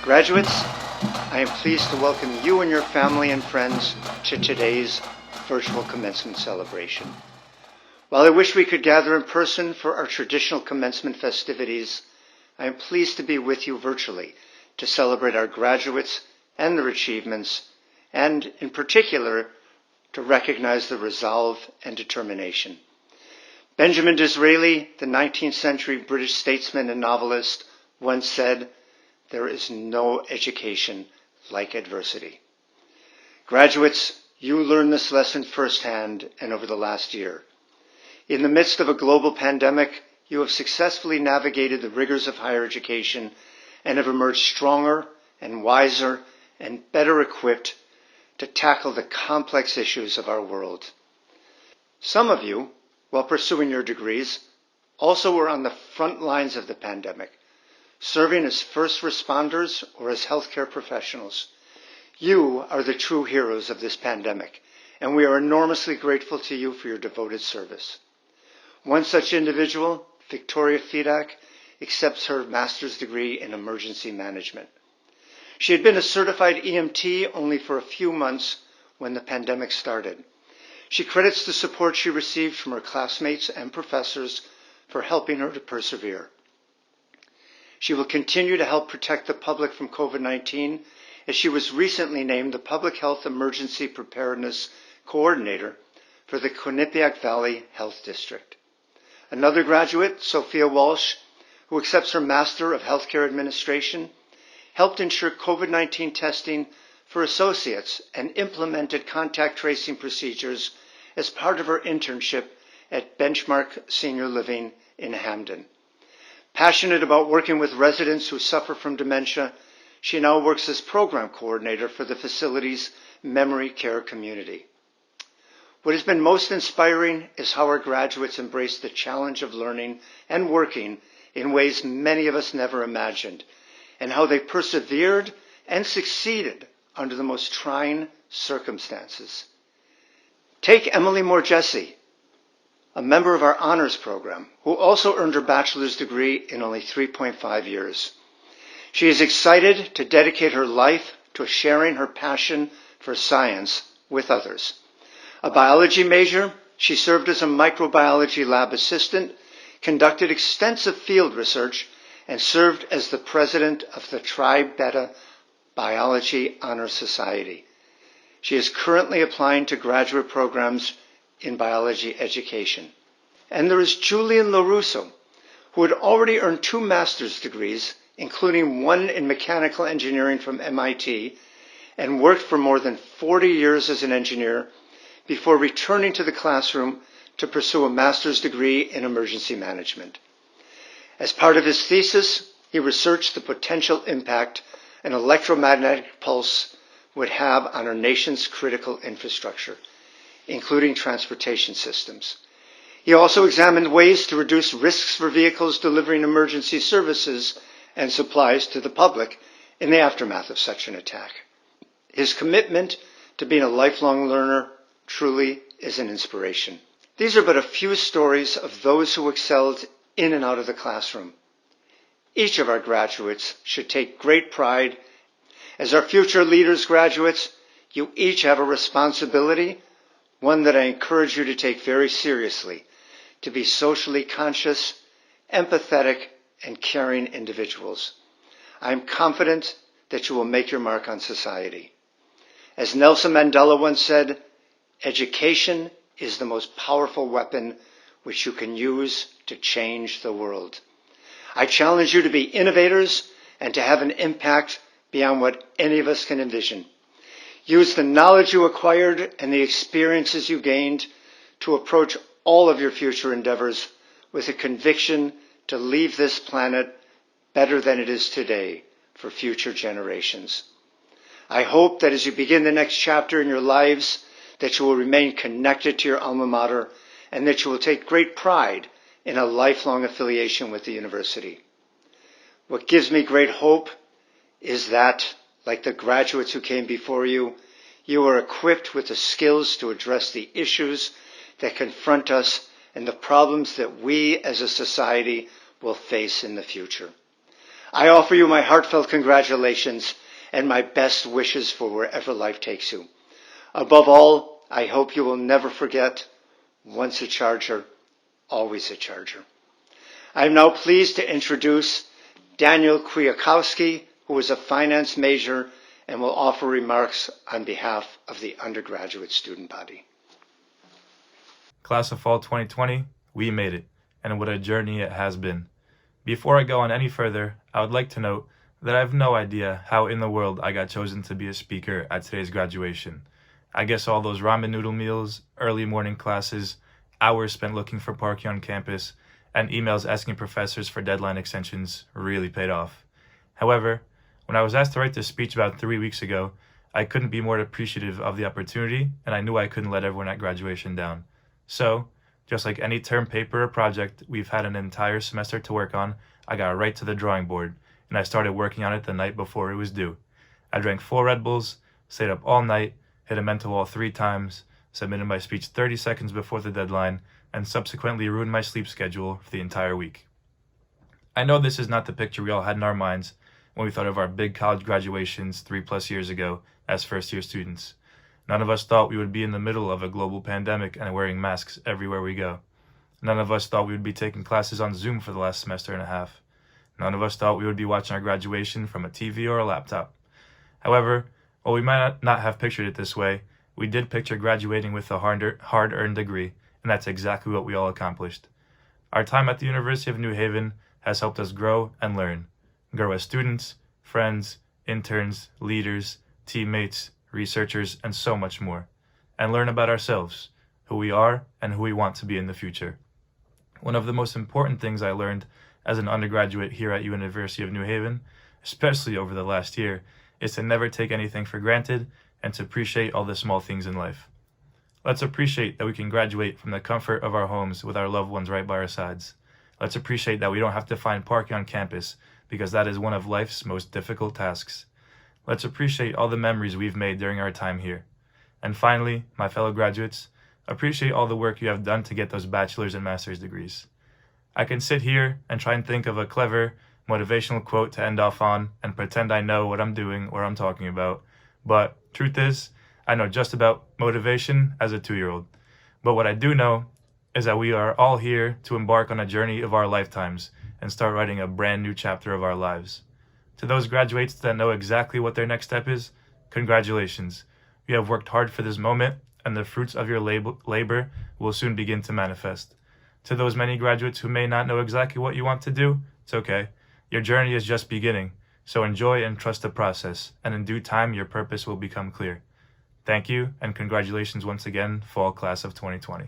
Graduates, I am pleased to welcome you and your family and friends to today's virtual commencement celebration. While I wish we could gather in person for our traditional commencement festivities, I am pleased to be with you virtually to celebrate our graduates and their achievements, and in particular, to recognize their resolve and determination. Benjamin Disraeli, the 19th century British statesman and novelist, once said, "There is no education like adversity." Graduates, you learned this lesson firsthand and over the last year. In the midst of a global pandemic, you have successfully navigated the rigors of higher education and have emerged stronger and wiser and better equipped to tackle the complex issues of our world. Some of you, while pursuing your degrees, also were on the front lines of the pandemic, serving as first responders or as healthcare professionals. You are the true heroes of this pandemic, and we are enormously grateful to you for your devoted service. One such individual, Victoria Fedak, accepts her master's degree in emergency management. She had been a certified EMT only for a few months when the pandemic started. She credits the support she received from her classmates and professors for helping her to persevere. She will continue to help protect the public from COVID-19 as she was recently named the Public Health Emergency Preparedness Coordinator for the Quinnipiac Valley Health District. Another graduate, Sophia Walsh, who accepts her Master of Healthcare Administration, helped ensure COVID-19 testing for associates and implemented contact tracing procedures as part of her internship at Benchmark Senior Living in Hamden. Passionate about working with residents who suffer from dementia, she now works as program coordinator for the facility's memory care community. What has been most inspiring is how our graduates embrace the challenge of learning and working in ways many of us never imagined, and how they persevered and succeeded under the most trying circumstances. Take Emily Morgessi, a member of our honors program, who also earned her bachelor's degree in only 3.5 years. She is excited to dedicate her life to sharing her passion for science with others. A biology major, she served as a microbiology lab assistant, conducted extensive field research, and served as the president of the Tri Beta Biology Honor Society. She is currently applying to graduate programs in biology education. And there is Julian LaRusso, who had already earned 2 master's degrees, including one in mechanical engineering from MIT, and worked for more than 40 years as an engineer before returning to the classroom to pursue a master's degree in emergency management. As part of his thesis, he researched the potential impact an electromagnetic pulse would have on our nation's critical infrastructure, including transportation systems. He also examined ways to reduce risks for vehicles delivering emergency services and supplies to the public in the aftermath of such an attack. His commitment to being a lifelong learner truly is an inspiration. These are but a few stories of those who excelled in and out of the classroom. Each of our graduates should take great pride. As our future leaders, graduates, you each have a responsibility, one that I encourage you to take very seriously, to be socially conscious, empathetic, and caring individuals. I am confident that you will make your mark on society. As Nelson Mandela once said, education is the most powerful weapon which you can use to change the world. I challenge you to be innovators and to have an impact beyond what any of us can envision. Use the knowledge you acquired and the experiences you gained to approach all of your future endeavors with a conviction to leave this planet better than it is today for future generations. I hope that as you begin the next chapter in your lives, that you will remain connected to your alma mater and that you will take great pride in a lifelong affiliation with the university. What gives me great hope is that, like the graduates who came before you, you are equipped with the skills to address the issues that confront us and the problems that we as a society will face in the future. I offer you my heartfelt congratulations and my best wishes for wherever life takes you. Above all, I hope you will never forget, once a Charger, always a Charger. I am now pleased to introduce Daniel Kwiatkowski, who is a finance major and will offer remarks on behalf of the undergraduate student body. Class of Fall 2020, we made it, and what a journey it has been. Before I go on any further, I would like to note that I have no idea how in the world I got chosen to be a speaker at today's graduation. I guess all those ramen noodle meals, early morning classes, hours spent looking for parking on campus, and emails asking professors for deadline extensions really paid off. However, when I was asked to write this speech about 3 weeks ago, I couldn't be more appreciative of the opportunity, and I knew I couldn't let everyone at graduation down. So, just like any term paper or project we've had an entire semester to work on, I got right to the drawing board, and I started working on it the night before it was due. I drank 4 Red Bulls, stayed up all night, hit a mental wall 3 times, submitted my speech 30 seconds before the deadline, and subsequently ruined my sleep schedule for the entire week. I know this is not the picture we all had in our minds when we thought of our big college graduations 3+ years ago as first-year students. None of us thought we would be in the middle of a global pandemic and wearing masks everywhere we go. None of us thought we would be taking classes on Zoom for the last semester and a half. None of us thought we would be watching our graduation from a TV or a laptop. However, while we might not have pictured it this way, we did picture graduating with a hard-earned degree, and that's exactly what we all accomplished. Our time at the University of New Haven has helped us grow and learn. Grow as students, friends, interns, leaders, teammates, researchers, and so much more. And learn about ourselves, who we are, and who we want to be in the future. One of the most important things I learned as an undergraduate here at University of New Haven, especially over the last year, is to never take anything for granted and to appreciate all the small things in life. Let's appreciate that we can graduate from the comfort of our homes with our loved ones right by our sides. Let's appreciate that we don't have to find parking on campus because that is one of life's most difficult tasks. Let's appreciate all the memories we've made during our time here. And finally, my fellow graduates, appreciate all the work you have done to get those bachelor's and master's degrees. I can sit here and try and think of a clever, motivational quote to end off on and pretend I know what I'm doing or I'm talking about, but truth is, I know just about motivation as a 2-year-old. But what I do know is that we are all here to embark on a journey of our lifetimes and start writing a brand new chapter of our lives. To those graduates that know exactly what their next step is, congratulations. You have worked hard for this moment, and the fruits of your labor will soon begin to manifest. To those many graduates who may not know exactly what you want to do, it's okay. Your journey is just beginning, so enjoy and trust the process, and in due time your purpose will become clear. Thank you, and congratulations once again, Fall Class of 2020.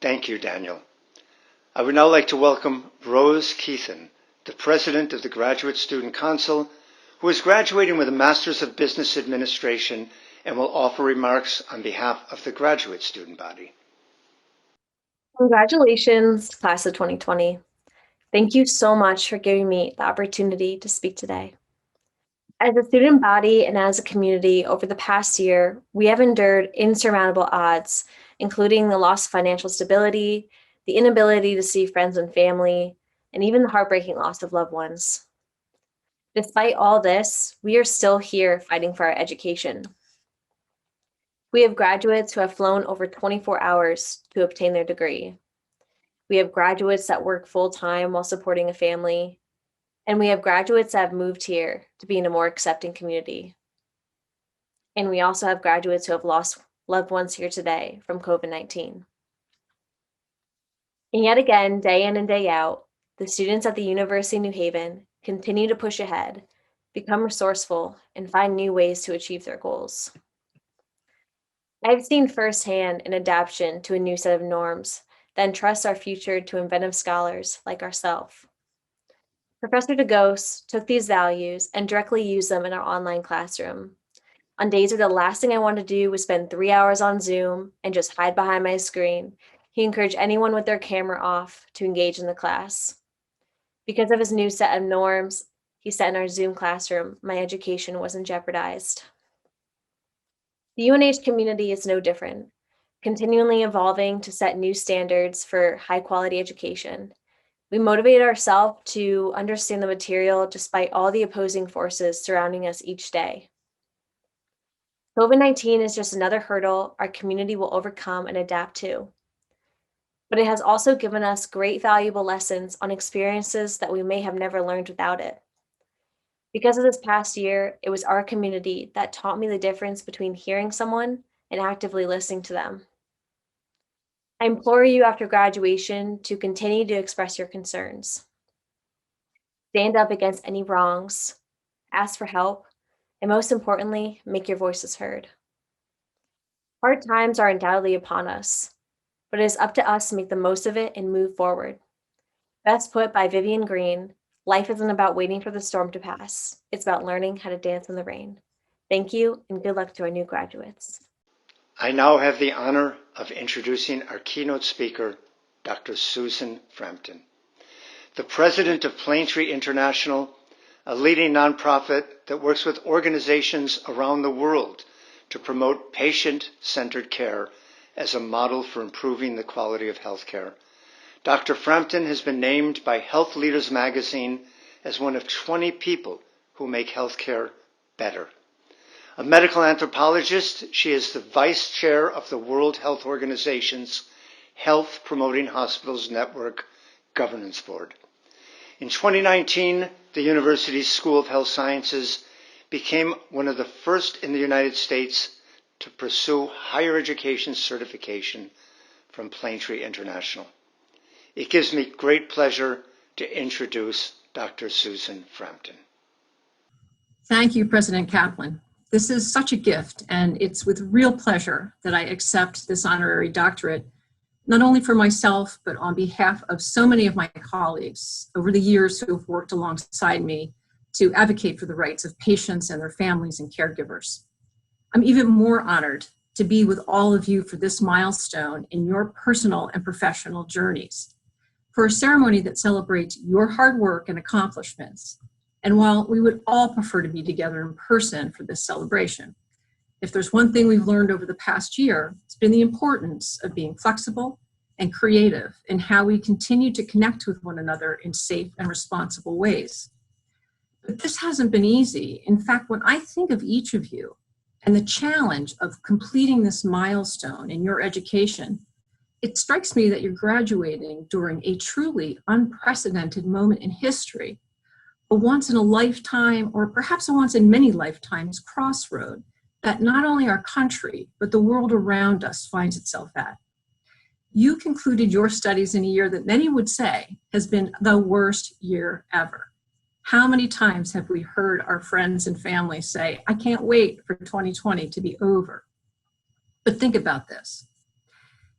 Thank you, Daniel. I would now like to welcome Rose Keithan, the President of the Graduate Student Council, who is graduating with a Master's of Business Administration and will offer remarks on behalf of the graduate student body. Congratulations, Class of 2020. Thank you so much for giving me the opportunity to speak today. As a student body and as a community over the past year, we have endured insurmountable odds, including the loss of financial stability, the inability to see friends and family, and even the heartbreaking loss of loved ones. Despite all this, we are still here fighting for our education. We have graduates who have flown over 24 hours to obtain their degree. We have graduates that work full-time while supporting a family. And we have graduates that have moved here to be in a more accepting community. And we also have graduates who have lost loved ones here today from COVID-19. And yet again, day in and day out, the students at the University of New Haven continue to push ahead, become resourceful, and find new ways to achieve their goals. I've seen firsthand an adaptation to a new set of norms that entrust our future to inventive scholars like ourselves. Professor DeGose took these values and directly used them in our online classroom. On days where the last thing I wanted to do was spend 3 hours on Zoom and just hide behind my screen, he encouraged anyone with their camera off to engage in the class. Because of his new set of norms he set in our Zoom classroom, my education wasn't jeopardized. The UNH community is no different, continually evolving to set new standards for high-quality education. We motivate ourselves to understand the material despite all the opposing forces surrounding us each day. COVID-19 is just another hurdle our community will overcome and adapt to. But it has also given us great valuable lessons on experiences that we may have never learned without it. Because of this past year, it was our community that taught me the difference between hearing someone and actively listening to them. I implore you after graduation to continue to express your concerns. Stand up against any wrongs, ask for help, and most importantly, make your voices heard. Hard times are undoubtedly upon us, but it is up to us to make the most of it and move forward. Best put by Vivian Green, life isn't about waiting for the storm to pass. It's about learning how to dance in the rain. Thank you and good luck to our new graduates. I now have the honor of introducing our keynote speaker, Dr. Susan Frampton, the president of Plaintree International, a leading nonprofit that works with organizations around the world to promote patient-centered care as a model for improving the quality of healthcare. Dr. Frampton has been named by Health Leaders magazine as one of 20 people who make healthcare better. A medical anthropologist, she is the vice chair of the World Health Organization's Health Promoting Hospitals Network Governance Board. In 2019, the university's School of Health Sciences became one of the first in the United States to pursue higher education certification from Plaintree International. It gives me great pleasure to introduce Dr. Susan Frampton. Thank you, President Kaplan. This is such a gift, and it's with real pleasure that I accept this honorary doctorate, not only for myself, but on behalf of so many of my colleagues over the years who have worked alongside me to advocate for the rights of patients and their families and caregivers. I'm even more honored to be with all of you for this milestone in your personal and professional journeys, for a ceremony that celebrates your hard work and accomplishments. And while we would all prefer to be together in person for this celebration, if there's one thing we've learned over the past year, it's been the importance of being flexible and creative in how we continue to connect with one another in safe and responsible ways. But this hasn't been easy. In fact, when I think of each of you and the challenge of completing this milestone in your education, it strikes me that you're graduating during a truly unprecedented moment in history, a once in a lifetime, or perhaps a once in many lifetimes crossroad that not only our country, but the world around us finds itself at. You concluded your studies in a year that many would say has been the worst year ever. How many times have we heard our friends and family say, I can't wait for 2020 to be over? But think about this.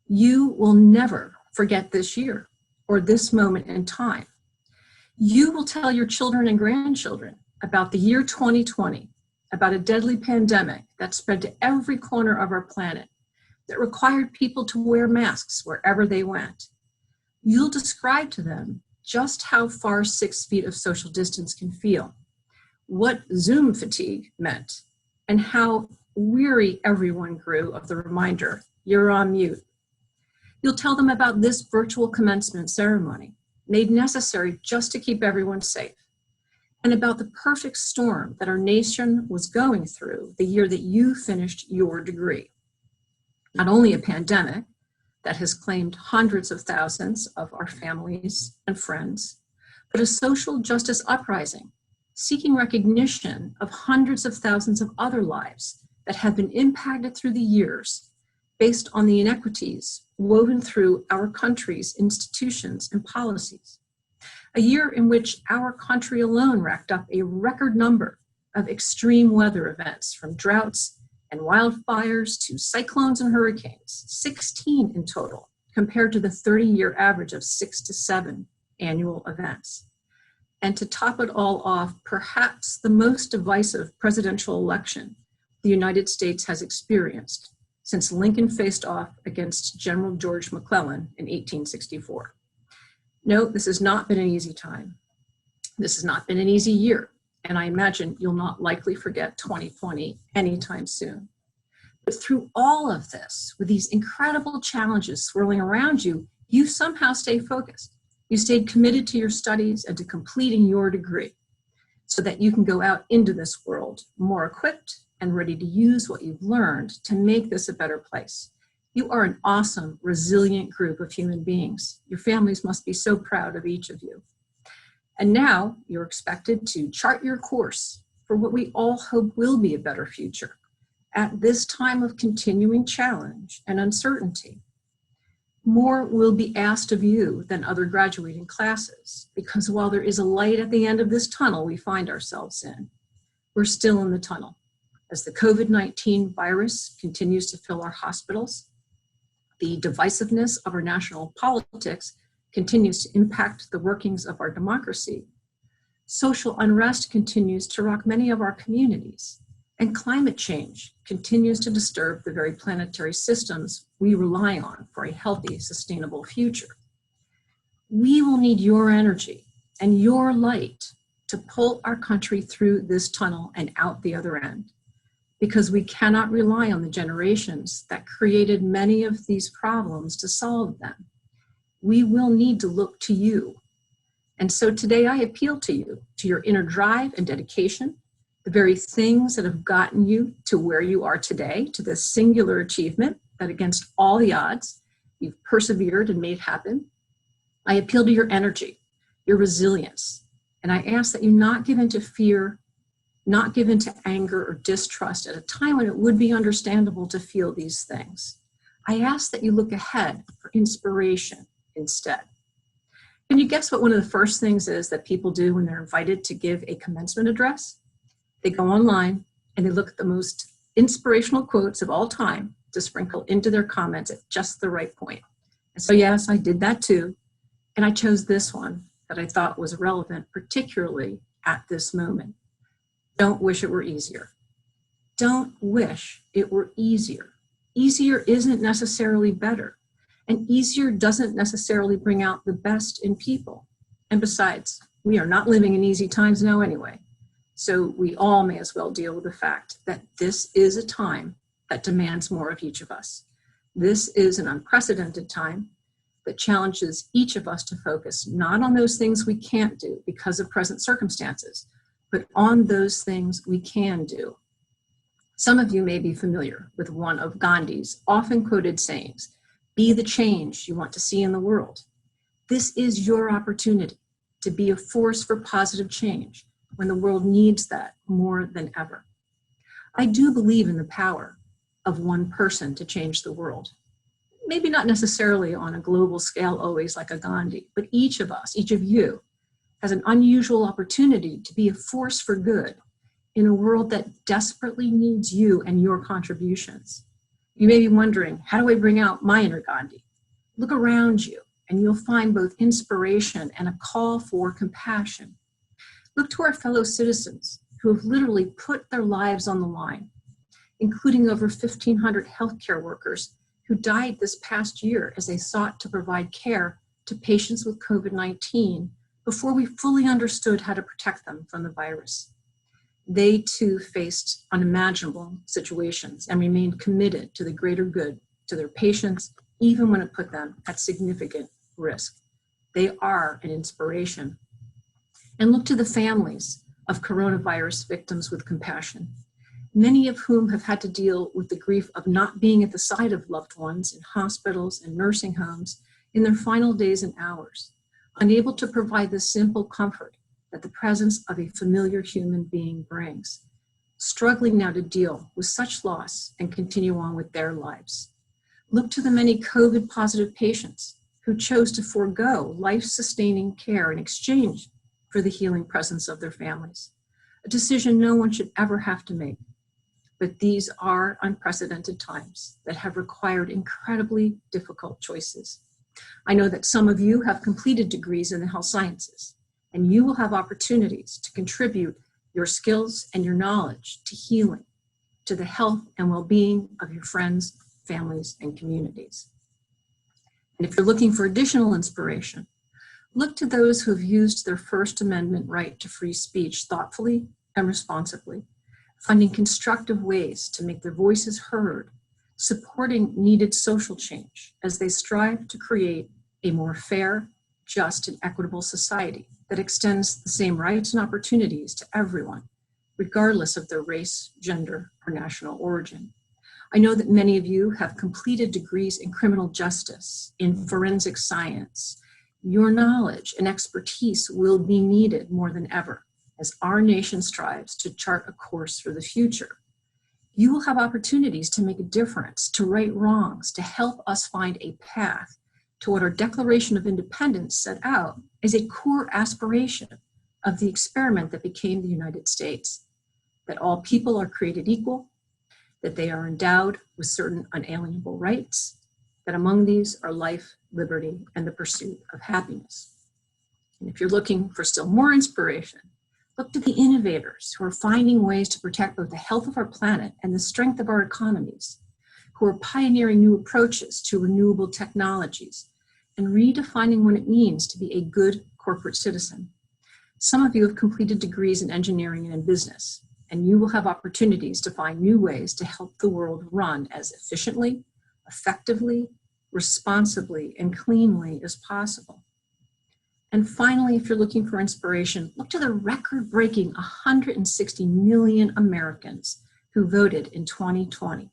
You will never forget this year or this moment in time. You will tell your children and grandchildren about the year 2020, about a deadly pandemic that spread to every corner of our planet, that required people to wear masks wherever they went. You'll describe to them just how far 6 feet of social distance can feel, what Zoom fatigue meant, and how weary everyone grew of the reminder, you're on mute. You'll tell them about this virtual commencement ceremony, made necessary just to keep everyone safe, and about the perfect storm that our nation was going through the year that you finished your degree. Not only a pandemic that has claimed hundreds of thousands of our families and friends, but a social justice uprising seeking recognition of hundreds of thousands of other lives that have been impacted through the years based on the inequities woven through our country's institutions and policies. A year in which our country alone racked up a record number of extreme weather events, from droughts and wildfires to cyclones and hurricanes, 16 in total, compared to the 30-year average of 6 to 7 annual events. And to top it all off, perhaps the most divisive presidential election the United States has experienced since Lincoln faced off against General George McClellan in 1864. No, this has not been an easy time. This has not been an easy year, and I imagine you'll not likely forget 2020 anytime soon. But through all of this, with these incredible challenges swirling around you, you somehow stay focused. You stayed committed to your studies and to completing your degree so that you can go out into this world more equipped and ready to use what you've learned to make this a better place. You are an awesome, resilient group of human beings. Your families must be so proud of each of you. And now you're expected to chart your course for what we all hope will be a better future at this time of continuing challenge and uncertainty. More will be asked of you than other graduating classes, because while there is a light at the end of this tunnel we find ourselves in, we're still in the tunnel. As the COVID-19 virus continues to fill our hospitals, the divisiveness of our national politics continues to impact the workings of our democracy, social unrest continues to rock many of our communities, and climate change continues to disturb the very planetary systems we rely on for a healthy, sustainable future. We will need your energy and your light to pull our country through this tunnel and out the other end, because we cannot rely on the generations that created many of these problems to solve them. We will need to look to you. And so today I appeal to you, to your inner drive and dedication, the very things that have gotten you to where you are today, to this singular achievement that against all the odds, you've persevered and made happen. I appeal to your energy, your resilience, and I ask that you not give in to fear, not give in to anger or distrust at a time when it would be understandable to feel these things. I ask that you look ahead for inspiration instead. Can you guess what one of the first things is that people do when they're invited to give a commencement address? They go online and they look at the most inspirational quotes of all time to sprinkle into their comments at just the right point. And so yes, I did that too. And I chose this one that I thought was relevant, particularly at this moment. Don't wish it were easier. Don't wish it were easier. Easier isn't necessarily better. And easier doesn't necessarily bring out the best in people. And besides, we are not living in easy times now anyway. So we all may as well deal with the fact that this is a time that demands more of each of us. This is an unprecedented time that challenges each of us to focus not on those things we can't do because of present circumstances, but on those things we can do. Some of you may be familiar with one of Gandhi's often quoted sayings, "Be the change you want to see in the world." This is your opportunity to be a force for positive change when the world needs that more than ever. I do believe in the power of one person to change the world. Maybe not necessarily on a global scale always like a Gandhi, but each of us, each of you, has an unusual opportunity to be a force for good in a world that desperately needs you and your contributions. You may be wondering, how do I bring out my inner Gandhi? Look around you and you'll find both inspiration and a call for compassion. Look to our fellow citizens who have literally put their lives on the line, including over 1,500 healthcare workers who died this past year as they sought to provide care to patients with COVID-19 before we fully understood how to protect them from the virus. They too faced unimaginable situations and remained committed to the greater good to their patients, even when it put them at significant risk. They are an inspiration. And look to the families of coronavirus victims with compassion, many of whom have had to deal with the grief of not being at the side of loved ones in hospitals and nursing homes in their final days and hours, unable to provide the simple comfort that the presence of a familiar human being brings, struggling now to deal with such loss and continue on with their lives. Look to the many COVID-positive patients who chose to forego life-sustaining care in exchange for the healing presence of their families, a decision no one should ever have to make. But these are unprecedented times that have required incredibly difficult choices. I know that some of you have completed degrees in the health sciences, and you will have opportunities to contribute your skills and your knowledge to healing, to the health and well-being of your friends, families, and communities. And if you're looking for additional inspiration, look to those who have used their First Amendment right to free speech thoughtfully and responsibly, finding constructive ways to make their voices heard, supporting needed social change as they strive to create a more fair, just, and equitable society that extends the same rights and opportunities to everyone, regardless of their race, gender, or national origin. I know that many of you have completed degrees in criminal justice, in forensic science. Your knowledge and expertise will be needed more than ever as our nation strives to chart a course for the future. You will have opportunities to make a difference, to right wrongs, to help us find a path to what our Declaration of Independence set out as a core aspiration of the experiment that became the United States, that all people are created equal, that they are endowed with certain unalienable rights, that among these are life, liberty, and the pursuit of happiness. And if you're looking for still more inspiration, look to the innovators who are finding ways to protect both the health of our planet and the strength of our economies, who are pioneering new approaches to renewable technologies and redefining what it means to be a good corporate citizen. Some of you have completed degrees in engineering and in business, and you will have opportunities to find new ways to help the world run as efficiently, effectively, responsibly, and cleanly as possible. And finally, if you're looking for inspiration, look to the record-breaking 160 million Americans who voted in 2020.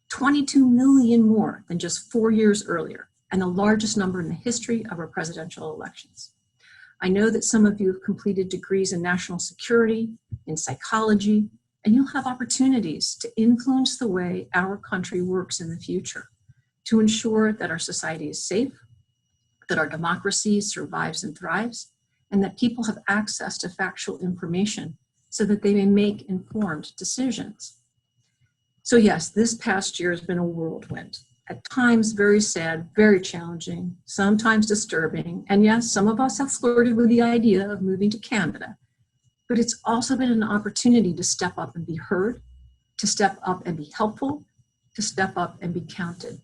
22 million more than just 4 years earlier, and the largest number in the history of our presidential elections. I know that some of you have completed degrees in national security, in psychology, and you'll have opportunities to influence the way our country works in the future, to ensure that our society is safe, that our democracy survives and thrives, and that people have access to factual information so that they may make informed decisions. So yes, this past year has been a whirlwind. At times very sad, very challenging, sometimes disturbing, and yes, some of us have flirted with the idea of moving to Canada. But it's also been an opportunity to step up and be heard, to step up and be helpful, to step up and be counted.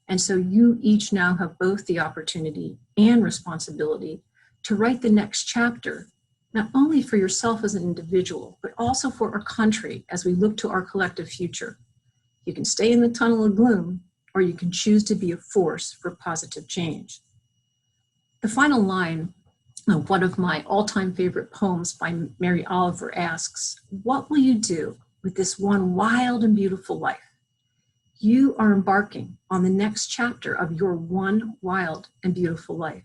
And so you each now have both the opportunity and responsibility to write the next chapter, not only for yourself as an individual, but also for our country as we look to our collective future. You can stay in the tunnel of gloom, or you can choose to be a force for positive change. The final line of one of my all-time favorite poems by Mary Oliver asks, "What will you do with this one wild and beautiful life?" You are embarking on the next chapter of your one wild and beautiful life.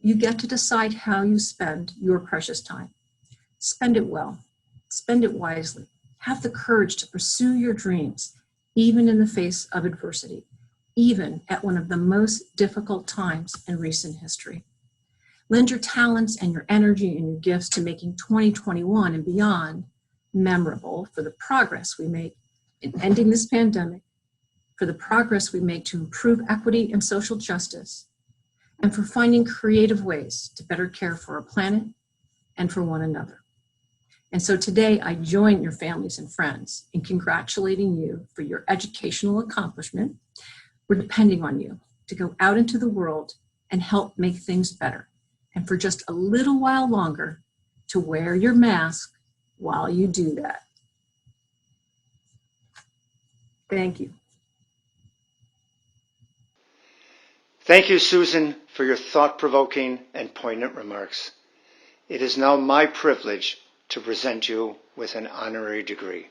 You get to decide how you spend your precious time. Spend it well, spend it wisely. Have the courage to pursue your dreams, even in the face of adversity, even at one of the most difficult times in recent history. Lend your talents and your energy and your gifts to making 2021 and beyond memorable for the progress we make in ending this pandemic, for the progress we make to improve equity and social justice, and for finding creative ways to better care for our planet and for one another. And so today I join your families and friends in congratulating you for your educational accomplishment. We're depending on you to go out into the world and help make things better. And for just a little while longer, to wear your mask while you do that. Thank you. Thank you, Susan, for your thought-provoking and poignant remarks. It is now my privilege to present you with an honorary degree.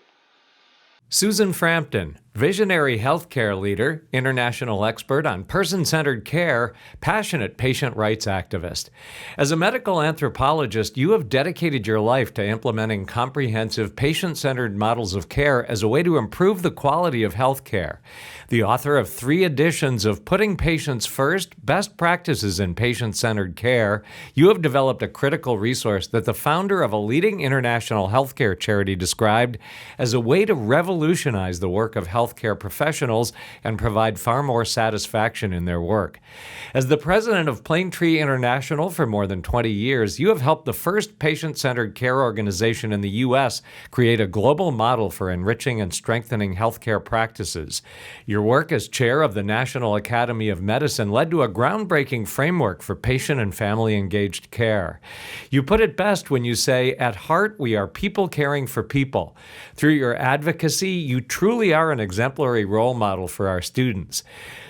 Susan Frampton, visionary healthcare leader, international expert on person-centered care, passionate patient rights activist. As a medical anthropologist, you have dedicated your life to implementing comprehensive patient-centered models of care as a way to improve the quality of healthcare. The author of 3 editions of Putting Patients First, Best Practices in Patient-Centered Care, you have developed a critical resource that the founder of a leading international healthcare charity described as a way to revolutionize the work of healthcare professionals and provide far more satisfaction in their work. As the president of Plaintree International for more than 20 years, you have helped the first patient-centered care organization in the U.S. create a global model for enriching and strengthening healthcare practices. Your work as chair of the National Academy of Medicine led to a groundbreaking framework for patient and family-engaged care. You put it best when you say, "At heart, we are people caring for people." Through your advocacy, you truly are an exemplary role model for our students.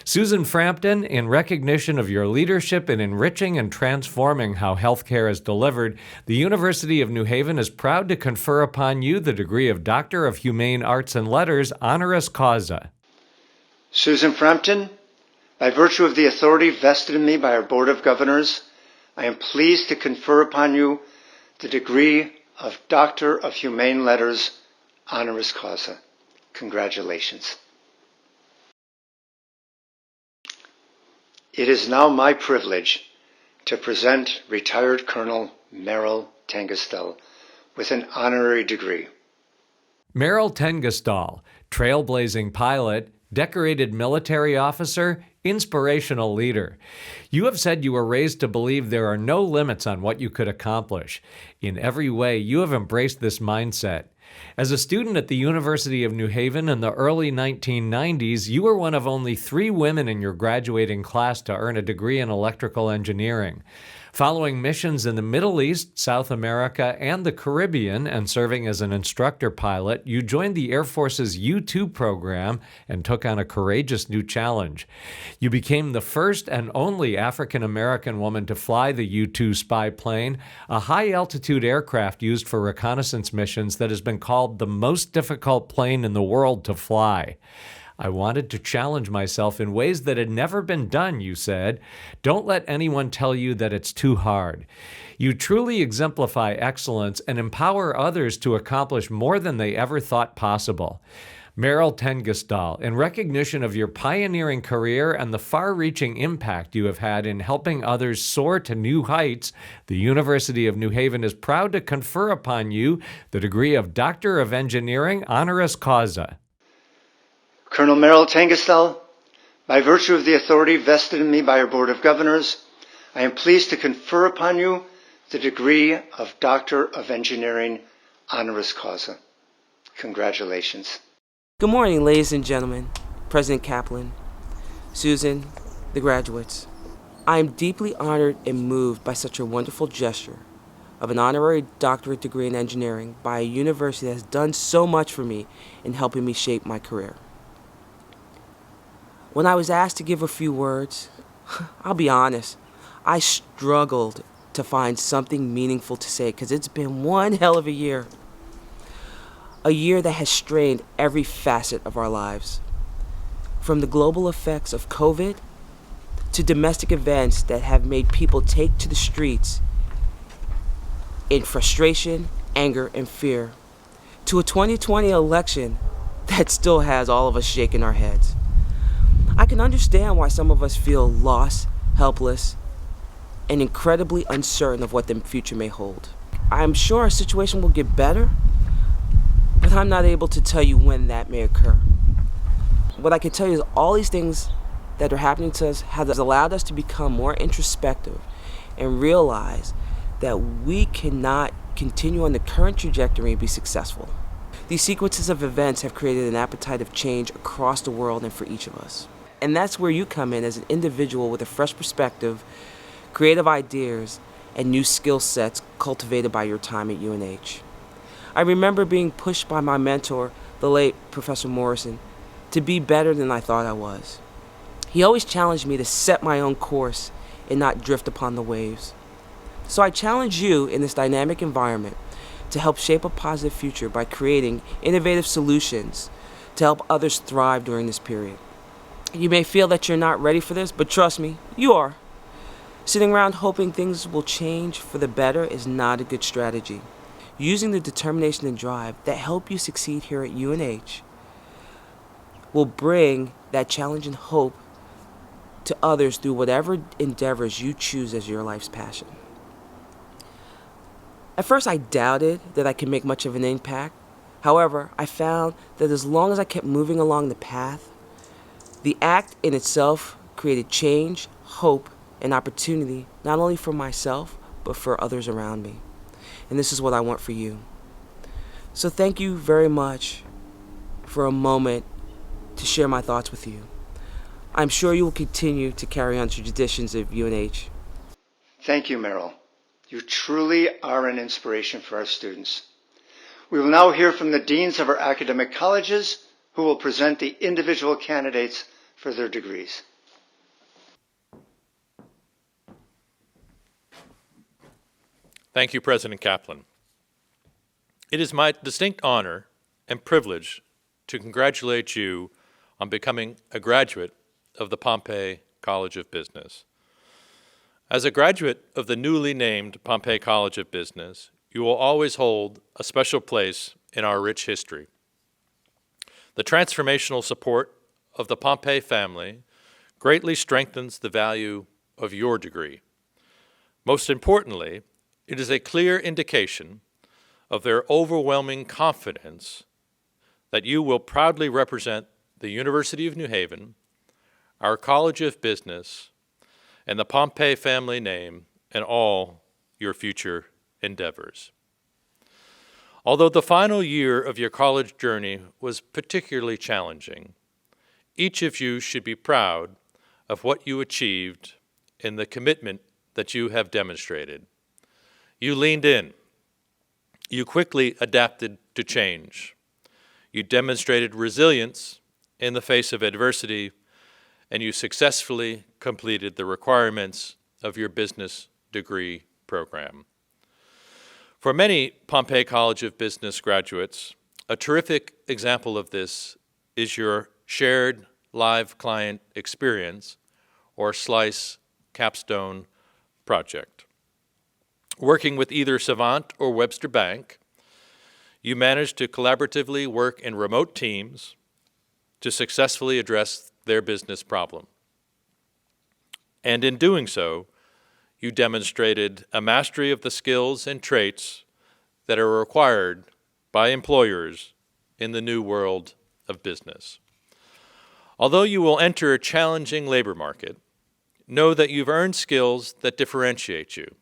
Susan Frampton, in recognition of your leadership in enriching and transforming how healthcare is delivered, the University of New Haven is proud to confer upon you the degree of Doctor of Humane Arts and Letters, honoris causa. Susan Frampton, by virtue of the authority vested in me by our Board of Governors, I am pleased to confer upon you the degree of Doctor of Humane Letters, honoris causa. Congratulations. It is now my privilege to present retired Colonel Merrill Tengestel with an honorary degree. Merrill Tengestal, trailblazing pilot, decorated military officer, inspirational leader. You have said you were raised to believe there are no limits on what you could accomplish. In every way, you have embraced this mindset. As a student at the University of New Haven in the early 1990s, you were one of only 3 women in your graduating class to earn a degree in electrical engineering. Following missions in the Middle East, South America, and the Caribbean, and serving as an instructor pilot, you joined the Air Force's U-2 program and took on a courageous new challenge. You became the first and only African-American woman to fly the U-2 spy plane, a high-altitude aircraft used for reconnaissance missions that has been called the most difficult plane in the world to fly. I wanted to challenge myself in ways that had never been done, you said. Don't let anyone tell you that it's too hard. You truly exemplify excellence and empower others to accomplish more than they ever thought possible. Merrill Tengestal, in recognition of your pioneering career and the far-reaching impact you have had in helping others soar to new heights, the University of New Haven is proud to confer upon you the degree of Doctor of Engineering, honoris causa. Colonel Merrill Tengestel, by virtue of the authority vested in me by our Board of Governors, I am pleased to confer upon you the degree of Doctor of Engineering, honoris causa. Congratulations. Good morning, ladies and gentlemen, President Kaplan, Susan, the graduates. I am deeply honored and moved by such a wonderful gesture of an honorary doctorate degree in engineering by a university that has done so much for me in helping me shape my career. When I was asked to give a few words, I'll be honest, I struggled to find something meaningful to say because it's been one hell of a year. A year that has strained every facet of our lives. From the global effects of COVID to domestic events that have made people take to the streets in frustration, anger, and fear, to a 2020 election that still has all of us shaking our heads. I can understand why some of us feel lost, helpless, and incredibly uncertain of what the future may hold. I'm sure our situation will get better, but I'm not able to tell you when that may occur. What I can tell you is all these things that are happening to us has allowed us to become more introspective and realize that we cannot continue on the current trajectory and be successful. These sequences of events have created an appetite of change across the world and for each of us. And that's where you come in as an individual with a fresh perspective, creative ideas, and new skill sets cultivated by your time at UNH. I remember being pushed by my mentor, the late Professor Morrison, to be better than I thought I was. He always challenged me to set my own course and not drift upon the waves. So I challenge you in this dynamic environment to help shape a positive future by creating innovative solutions to help others thrive during this period. You may feel that you're not ready for this, but trust me, you are. Sitting around hoping things will change for the better is not a good strategy. Using the determination and drive that help you succeed here at UNH will bring that challenge and hope to others through whatever endeavors you choose as your life's passion. At first, I doubted that I could make much of an impact. However, I found that as long as I kept moving along the path, the act in itself created change, hope, and opportunity, not only for myself, but for others around me. And this is what I want for you. So thank you very much for a moment to share my thoughts with you. I'm sure you will continue to carry on the traditions of UNH. Thank you, Merrill. You truly are an inspiration for our students. We will now hear from the deans of our academic colleges who will present the individual candidates for their degrees. Thank you, President Kaplan. It is my distinct honor and privilege to congratulate you on becoming a graduate of the Pompea College of Business. As a graduate of the newly named Pompea College of Business, you will always hold a special place in our rich history. The transformational support of the Pompea family greatly strengthens the value of your degree. Most importantly, it is a clear indication of their overwhelming confidence that you will proudly represent the University of New Haven, our College of Business, and the Pompea family name in all your future endeavors. Although the final year of your college journey was particularly challenging, each of you should be proud of what you achieved and the commitment that you have demonstrated. You leaned in. You quickly adapted to change. You demonstrated resilience in the face of adversity, and you successfully completed the requirements of your business degree program. For many Pompea College of Business graduates, a terrific example of this is your shared live client experience, or SLICE capstone project. Working with either Savant or Webster Bank, you managed to collaboratively work in remote teams to successfully address their business problem. And in doing so, you demonstrated a mastery of the skills and traits that are required by employers in the new world of business. Although you will enter a challenging labor market, know that you've earned skills that differentiate you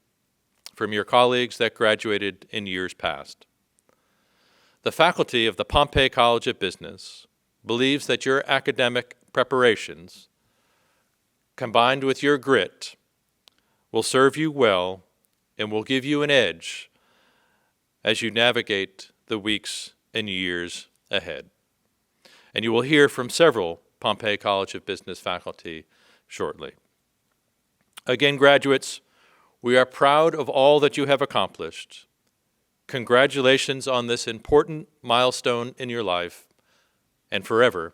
from your colleagues that graduated in years past. The faculty of the Pompea College of Business believes that your academic preparations, combined with your grit, will serve you well and will give you an edge as you navigate the weeks and years ahead. And you will hear from several Pompea College of Business faculty shortly. Again, graduates, we are proud of all that you have accomplished. Congratulations on this important milestone in your life, and forever,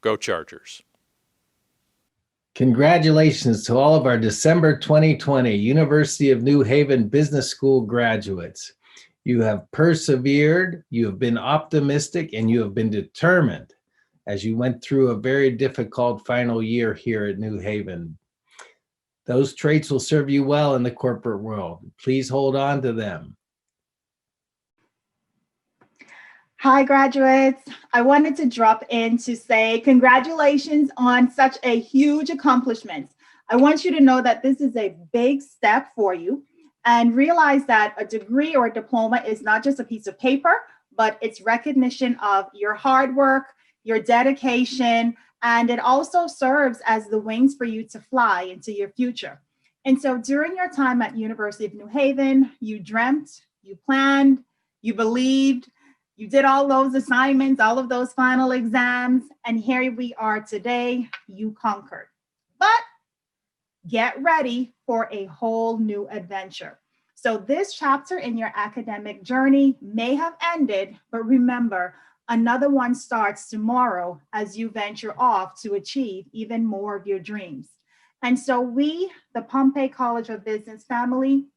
go Chargers. Congratulations to all of our December 2020 University of New Haven Business School graduates. You have persevered, you have been optimistic, and you have been determined as you went through a very difficult final year here at New Haven. Those traits will serve you well in the corporate world. Please hold on to them. Hi, graduates. I wanted to drop in to say congratulations on such a huge accomplishment. I want you to know that this is a big step for you, and realize that a degree or a diploma is not just a piece of paper, but it's recognition of your hard work, your dedication, and it also serves as the wings for you to fly into your future. And so during your time at University of New Haven, you dreamt, you planned, you believed, you did all those assignments, all of those final exams, and here we are today, you conquered. But get ready for a whole new adventure. So this chapter in your academic journey may have ended, but remember, another one starts tomorrow as you venture off to achieve even more of your dreams. And so we, the Pompea College of Business family,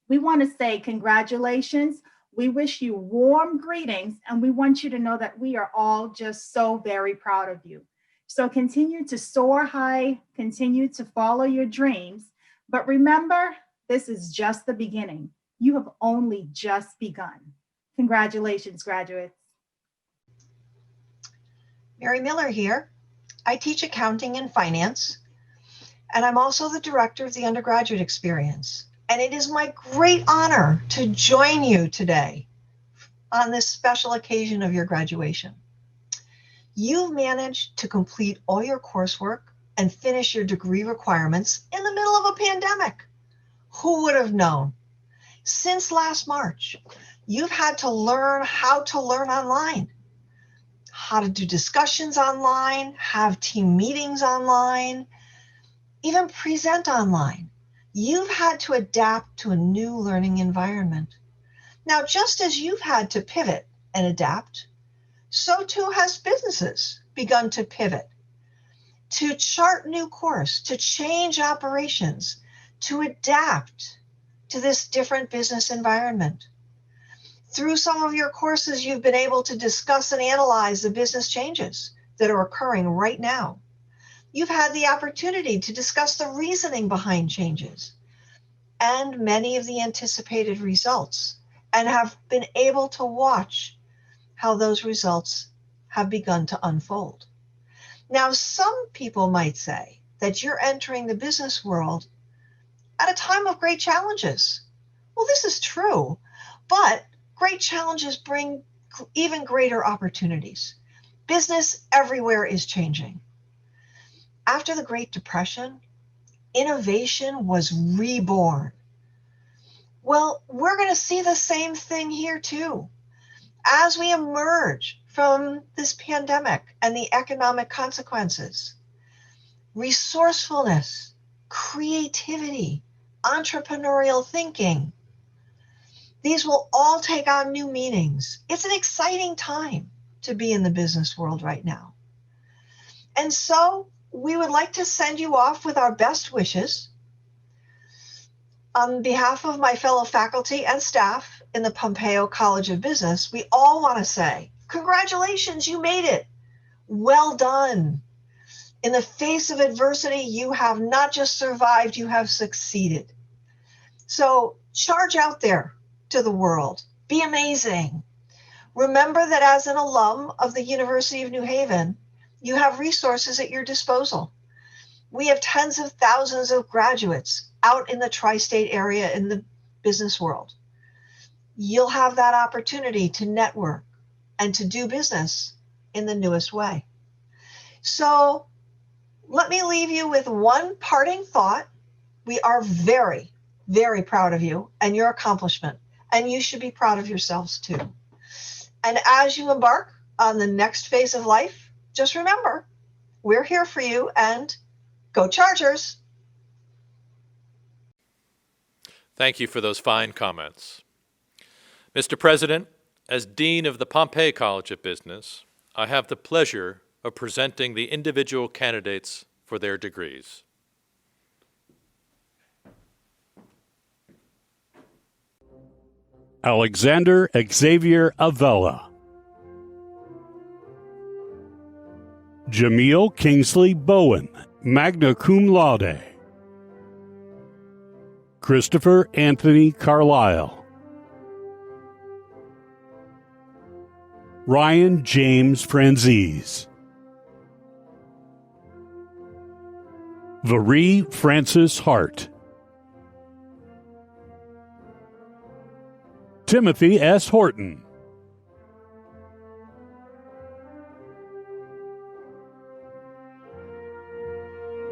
we want to say congratulations. We wish you warm greetings, and we want you to know that we are all just so very proud of you. So continue to soar high, continue to follow your dreams, but remember, this is just the beginning. You have only just begun. Congratulations, graduates. Mary Miller here. I teach accounting and finance, and I'm also the director of the undergraduate experience. And it is my great honor to join you today on this special occasion of your graduation. You've managed to complete all your coursework and finish your degree requirements in the middle of a pandemic. Who would have known? Since last March, you've had to learn how to learn online. how to do discussions online, have team meetings online, even present online. You've had to adapt to a new learning environment. Now, just as you've had to pivot and adapt, so too has businesses begun to pivot, to chart new course, to change operations, to adapt to this different business environment. Through some of your courses, you've been able to discuss and analyze the business changes that are occurring right now. You've had the opportunity to discuss the reasoning behind changes and many of the anticipated results, and have been able to watch how those results have begun to unfold. Now, some people might say that you're entering the business world at a time of great challenges. Well, this is true, but great challenges bring even greater opportunities. Business everywhere is changing. After the Great Depression, innovation was reborn. Well, we're going to see the same thing here too. As we emerge from this pandemic and the economic consequences, resourcefulness, creativity, entrepreneurial thinking, these will all take on new meanings. It's an exciting time to be in the business world right now. And so we would like to send you off with our best wishes. On behalf of my fellow faculty and staff in the Pompea College of Business, we all want to say, congratulations, you made it. Well done. In the face of adversity, you have not just survived, you have succeeded. So charge out there to the world. Be amazing. Remember that as an alum of the University of New Haven, you have resources at your disposal. We have tens of thousands of graduates out in the tri-state area in the business world. You'll have that opportunity to network and to do business in the newest way. So let me leave you with one parting thought. We are very, very proud of you and your accomplishment, and you should be proud of yourselves too. And as you embark on the next phase of life, just remember, we're here for you, and go Chargers. Thank you for those fine comments. Mr. President, as Dean of the Pompea College of Business, I have the pleasure of presenting the individual candidates for their degrees. Alexander Xavier Avella. Jameel Kingsley Bowen, magna cum laude. Christopher Anthony Carlisle. Ryan James Franzese. Varie Francis Hart. Timothy S. Horton.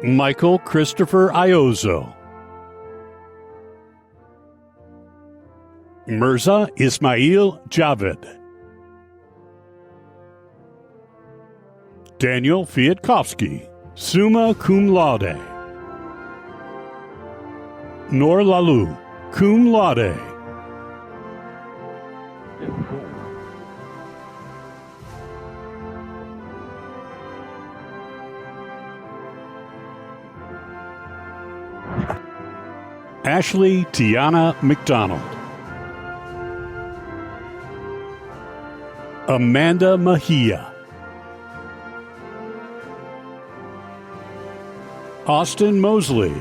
Michael Christopher Iozo. Mirza Ismail Javed. Daniel Fiatkovsky, summa cum laude. Nor Lalu, cum laude. Ashley Tiana McDonald. Amanda Mejia. Austin Mosley.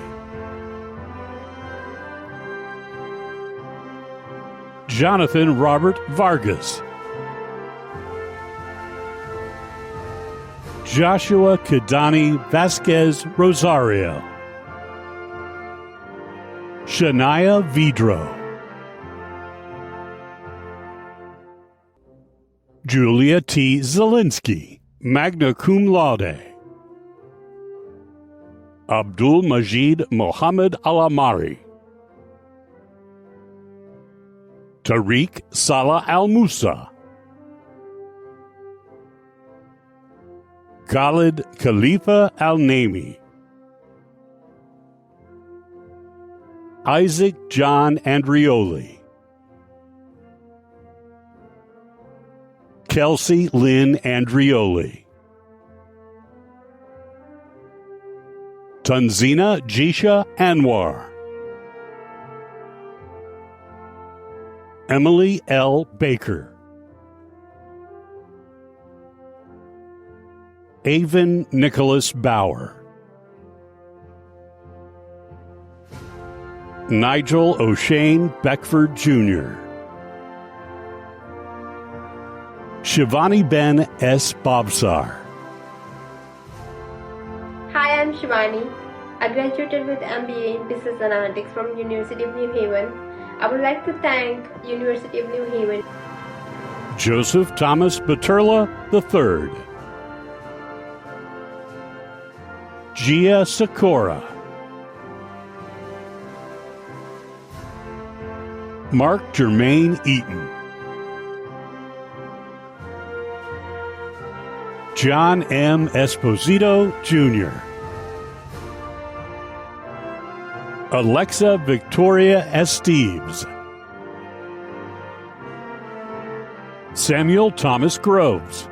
Jonathan Robert Vargas. Joshua Kidani Vasquez Rosario. Shania Vidro. Julia T. Zielinski, magna cum laude. Abdul Majid Mohammed Alamari. Tariq Salah Al Musa. Khalid Khalifa Al-Naimi, Isaac John Andrioli, Kelsey Lynn Andrioli, Tanzina Jisha Anwar, Emily L. Baker, Avon Nicholas Bauer, Nigel O'Shane Beckford Jr., Shivani Ben S. Bobsar, Hi, I'm Shivani. I graduated with MBA in Business Analytics from University of New Haven. I would like to thank University of New Haven. Joseph Thomas Baturla III, Gia Sakura, Mark Jermaine Eaton, John M. Esposito Jr., Alexa Victoria Esteves, Samuel Thomas Groves,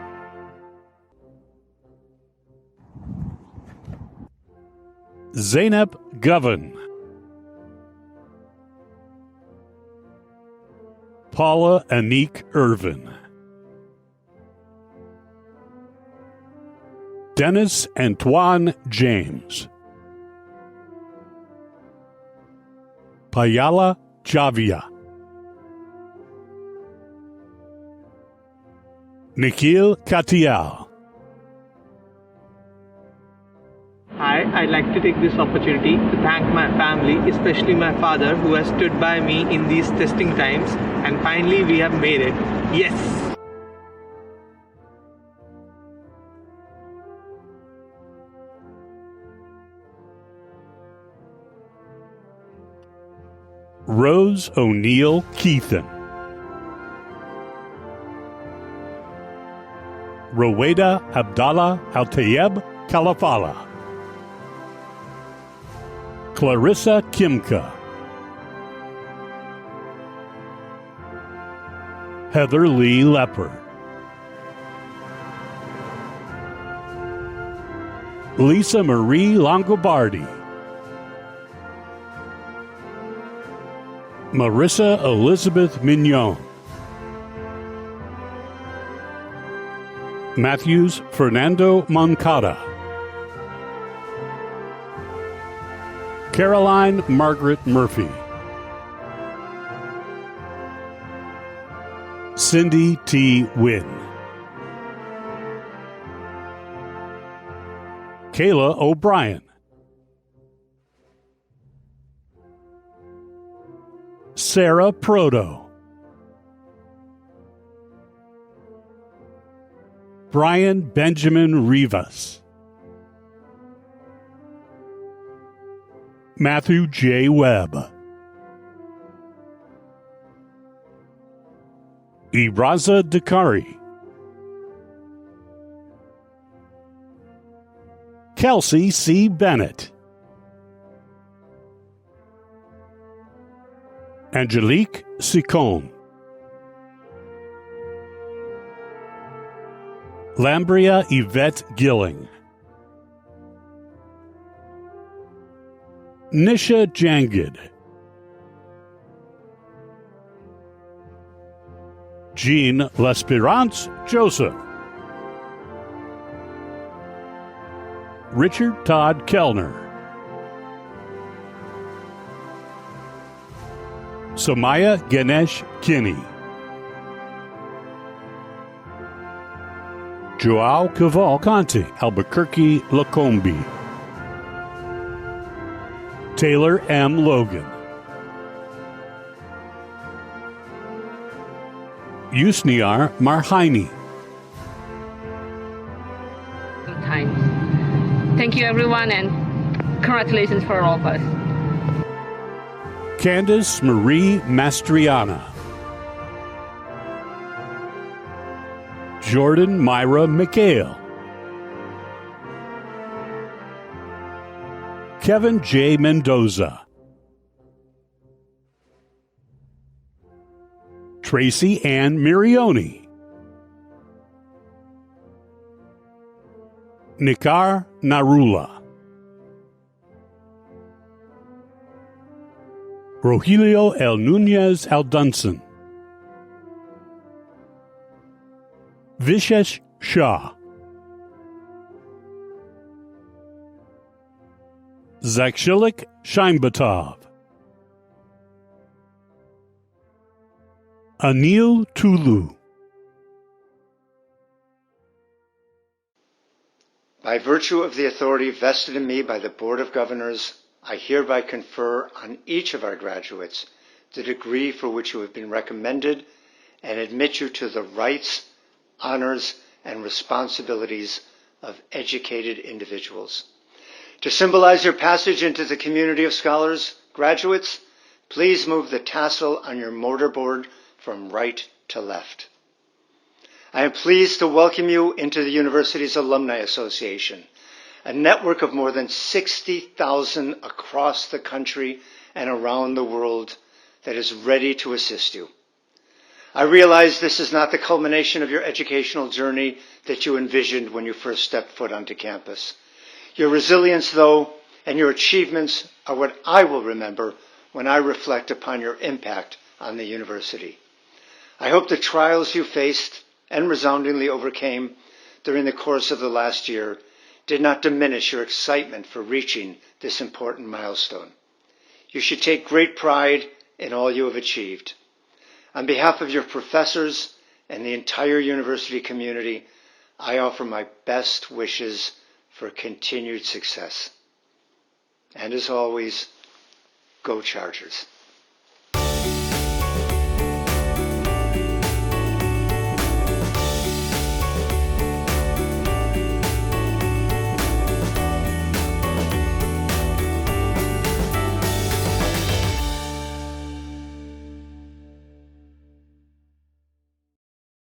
Zainab Govan, Paula Anique Irvin, Dennis Antoine James, Payala Javia, Nikhil Katial. Hi, I'd like to take this opportunity to thank my family, especially my father, who has stood by me in these testing times, and finally we have made it. Yes! Rose O'Neill Keithan, Roweda Abdallah Al-Tayeb Kalafala, Clarissa Kimka, Heather Lee Lepper, Lisa Marie Longobardi, Marissa Elizabeth Mignon, Matthews Fernando Moncada, Caroline Margaret Murphy, Cindy T. Wynn, Kayla O'Brien, Sarah Proto, Brian Benjamin Rivas, Matthew J. Webb, Iraza Dakari, Kelsey C. Bennett, Angelique Sicone, Lambria Yvette Gilling, Nisha Jangid, Jean L'Espérance Joseph, Richard Todd Kellner, Somaya Ganesh Kinney, Joao Cavalcanti Albuquerque Lacombe, Taylor M. Logan, Yusniar Marhaini. Thank you, everyone, and congratulations for all of us. Candace Marie Mastriana, Jordan Myra McHale, Kevin J. Mendoza, Tracy Ann Mirioni, Nikar Narula, Rogelio El Nunez Aldunson, Vishesh Shah, Zakshilik Shaimbatov, Anil Tulu. By virtue of the authority vested in me by the Board of Governors, I hereby confer on each of our graduates the degree for which you have been recommended and admit you to the rights, honors, and responsibilities of educated individuals. To symbolize your passage into the community of scholars, graduates, please move the tassel on your mortarboard from right to left. I am pleased to welcome you into the university's Alumni Association, a network of more than 60,000 across the country and around the world that is ready to assist you. I realize this is not the culmination of your educational journey that you envisioned when you first stepped foot onto campus. Your resilience, though, and your achievements are what I will remember when I reflect upon your impact on the university. I hope the trials you faced and resoundingly overcame during the course of the last year did not diminish your excitement for reaching this important milestone. You should take great pride in all you have achieved. On behalf of your professors and the entire university community, I offer my best wishes for continued success. And as always, go Chargers.